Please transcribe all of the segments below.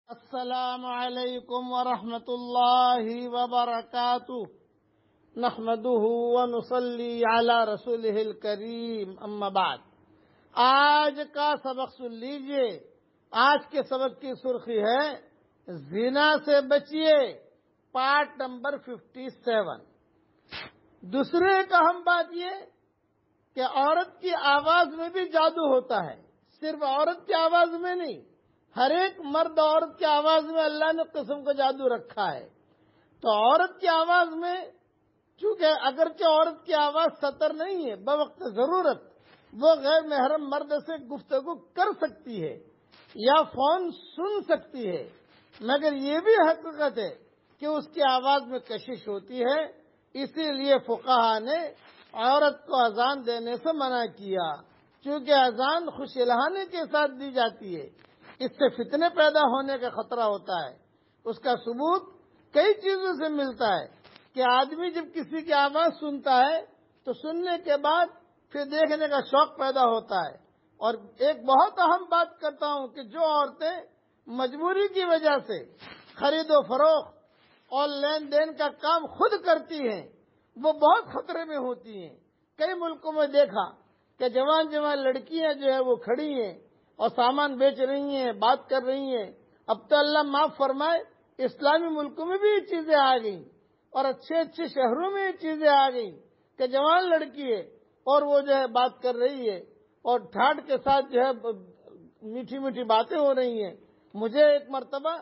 السلام علیکم ورحمۃ اللہ وبرکاتہ نحمده ونصلی علی رسولہ الکریم اما بعد۔ آج کا سبق سن لیجئے۔ آج کے سبق کی سرخی ہے زنا سے بچیے، پارٹ نمبر 57۔ دوسرے ایک اہم بات یہ کہ عورت کی آواز میں بھی جادو ہوتا ہے، صرف عورت کی آواز میں نہیں، ہر ایک مرد عورت کی آواز میں اللہ نے قسم کا جادو رکھا ہے۔ تو عورت کی آواز میں، چونکہ اگرچہ عورت کی آواز سطر نہیں ہے، بوقت ضرورت وہ غیر محرم مرد سے گفتگو کر سکتی ہے یا فون سن سکتی ہے، مگر یہ بھی حقیقت ہے کہ اس کی آواز میں کشش ہوتی ہے۔ اسی لیے فقہا نے عورت کو اذان دینے سے منع کیا، چونکہ اذان خوش الہانی کے ساتھ دی جاتی ہے، اس سے فتنے پیدا ہونے کا خطرہ ہوتا ہے۔ اس کا ثبوت کئی چیزوں سے ملتا ہے کہ آدمی جب کسی کی آواز سنتا ہے تو سننے کے بعد پھر دیکھنے کا شوق پیدا ہوتا ہے۔ اور ایک بہت اہم بات کرتا ہوں کہ جو عورتیں مجبوری کی وجہ سے خرید و فروخت اور لین دین کا کام خود کرتی ہیں، وہ بہت خطرے میں ہوتی ہیں۔ کئی ملکوں میں دیکھا کہ جوان لڑکیاں جو ہے وہ کھڑی ہیں اور سامان بیچ رہی ہیں، بات کر رہی ہیں۔ اب تو اللہ معاف فرمائے، اسلامی ملکوں میں بھی یہ چیزیں آ گئیں اور اچھے شہروں میں یہ چیزیں آ گئیں کہ جوان لڑکی ہے اور وہ جو ہے بات کر رہی ہے اور ٹھاٹ کے ساتھ جو ہے میٹھی میٹھی باتیں ہو رہی ہیں۔ مجھے ایک مرتبہ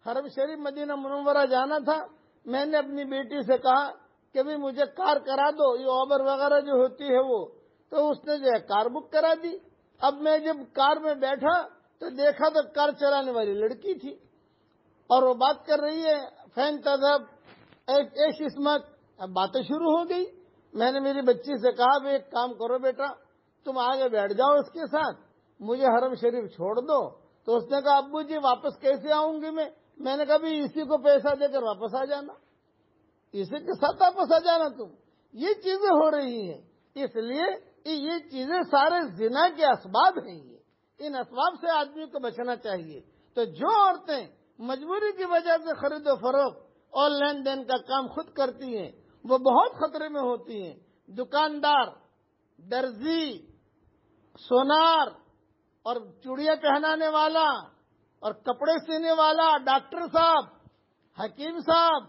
حرم شریف مدینہ منورہ جانا تھا، میں نے اپنی بیٹی سے کہا کہ بھی مجھے کار کرا دو، یہ اوبر وغیرہ جو ہوتی ہے وہ، تو اس نے جو ہے کار بک کرا دی۔ اب میں جب کار میں بیٹھا تو دیکھا تو کار چلانے والی لڑکی تھی اور وہ بات کر رہی ہے، فین تذہب ایش اسمت۔ اب باتیں شروع ہو گئی۔ میں نے میری بچی سے کہا بھی ایک کام کرو بیٹا، تم آگے بیٹھ جاؤ اس کے ساتھ، مجھے حرم شریف چھوڑ دو۔ تو اس نے کہا ابو جی واپس کیسے آؤں گی میں نے کہا بھی اسی کو پیسہ دے کر واپس آ جانا، اسی کے ساتھ واپس آ جانا تم۔ یہ چیزیں ہو رہی ہیں، اس لیے یہ چیزیں سارے زنا کے اسباب ہیں۔ ان اسباب سے آدمی کو بچنا چاہیے۔ تو جو عورتیں مجبوری کی وجہ سے خرید و فروخت اور لین دین کا کام خود کرتی ہیں، وہ بہت خطرے میں ہوتی ہیں۔ دکاندار، درزی، سونار اور چوڑیاں پہنانے والا اور کپڑے سینے والا، ڈاکٹر صاحب، حکیم صاحب،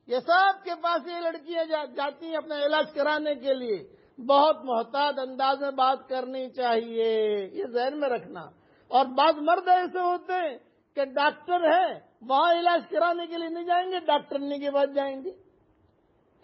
یہ سب کے پاس یہ لڑکیاں جاتی ہیں اپنا علاج کرانے کے لیے۔ بہت محتاط انداز میں بات کرنی چاہیے، یہ ذہن میں رکھنا۔ اور بعض مرد ایسے ہوتے ہیں کہ ڈاکٹر ہے، وہاں علاج کرانے کے لیے نہیں جائیں گے، ڈاکٹرنی کے بعد جائیں گے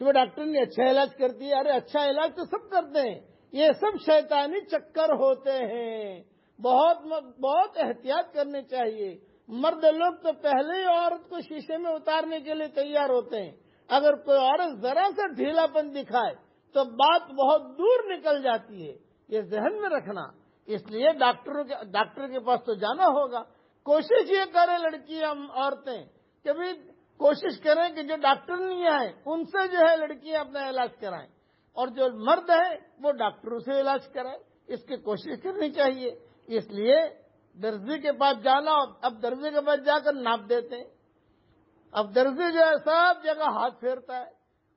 کہ وہ ڈاکٹرنی اچھا علاج کرتی ہے۔ ارے اچھا علاج تو سب کرتے ہیں، یہ سب شیطانی چکر ہوتے ہیں۔ بہت احتیاط کرنی چاہیے۔ مرد لوگ تو پہلے ہی عورت کو شیشے میں اتارنے کے لیے تیار ہوتے ہیں، اگر کوئی عورت ذرا سا ڈھیلا پن دکھائے تو بات بہت دور نکل جاتی ہے، یہ ذہن میں رکھنا۔ اس لیے ڈاکٹر کے پاس تو جانا ہوگا۔ کوشش یہ کریں لڑکیاں عورتیں کہ بھی کوشش کریں کہ جو ڈاکٹر نہیں ہیں ان سے جو ہے لڑکیاں اپنا علاج کرائیں، اور جو مرد ہیں وہ ڈاکٹروں سے علاج کرائیں، اس کی کوشش کرنی چاہیے۔ اس لیے درزی کے پاس جانا، اب درزی کے پاس جا کر ناپ دیتے ہیں، اب درزی جو ہے سب جگہ ہاتھ پھیرتا ہے،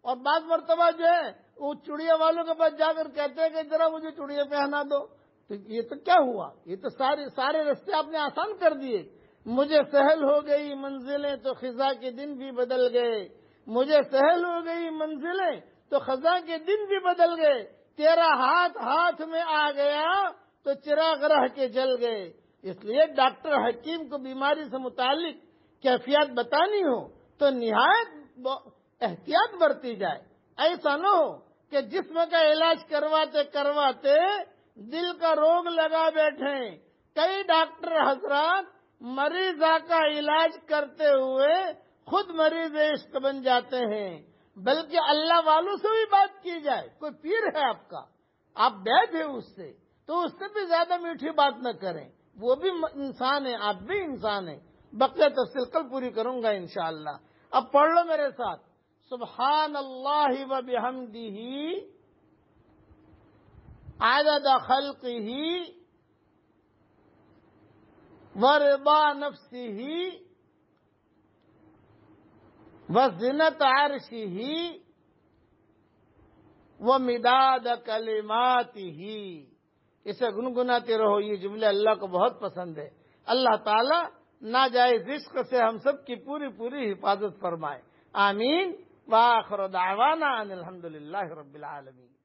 اور بعض مرتبہ جو ہے وہ چوڑیاں والوں کے پاس جا کر کہتے ہیں کہ ذرا مجھے چوڑیاں پہنا دو۔ تو یہ تو کیا ہوا؟ یہ تو سارے راستے آپ نے آسان کر دیے۔ مجھے سہل ہو گئی منزلیں تو خزاں کے دن بھی بدل گئے، مجھے سہل ہو گئی منزلیں تو خزاں کے دن بھی بدل گئے، تیرا ہاتھ میں آ گیا تو چراغ رہ کے جل گئے۔ اس لیے ڈاکٹر حکیم کو بیماری سے متعلق کیفیات بتانی ہو تو نہایت احتیاط برتی جائے۔ ایسا نہ ہو کہ جسم کا علاج کرواتے دل کا روگ لگا بیٹھیں۔ کئی ڈاکٹر حضرات مریضہ کا علاج کرتے ہوئے خود مریض عشق بن جاتے ہیں۔ بلکہ اللہ والوں سے بھی بات کی جائے، کوئی پیر ہے آپ کا، آپ بیٹھ ہیں اس سے، تو اس سے بھی زیادہ میٹھی بات نہ کریں، وہ بھی انسان ہے، آپ بھی انسان ہیں۔ بقیہ تفصیل کل پوری کروں گا انشاءاللہ۔ اب پڑھ لو میرے ساتھ، سبحان اللہ و بحمدہ عدد خلقہ ورضا نفسہ وزنت عرشہ ومداد کلماتہ، اسے گنگناتے رہو، یہ جملے اللہ کو بہت پسند ہے۔ اللہ تعالی ناجائز رزق سے ہم سب کی پوری پوری حفاظت فرمائے، آمین۔ وآخر دعوانا ان الحمدللہ رب العالمین۔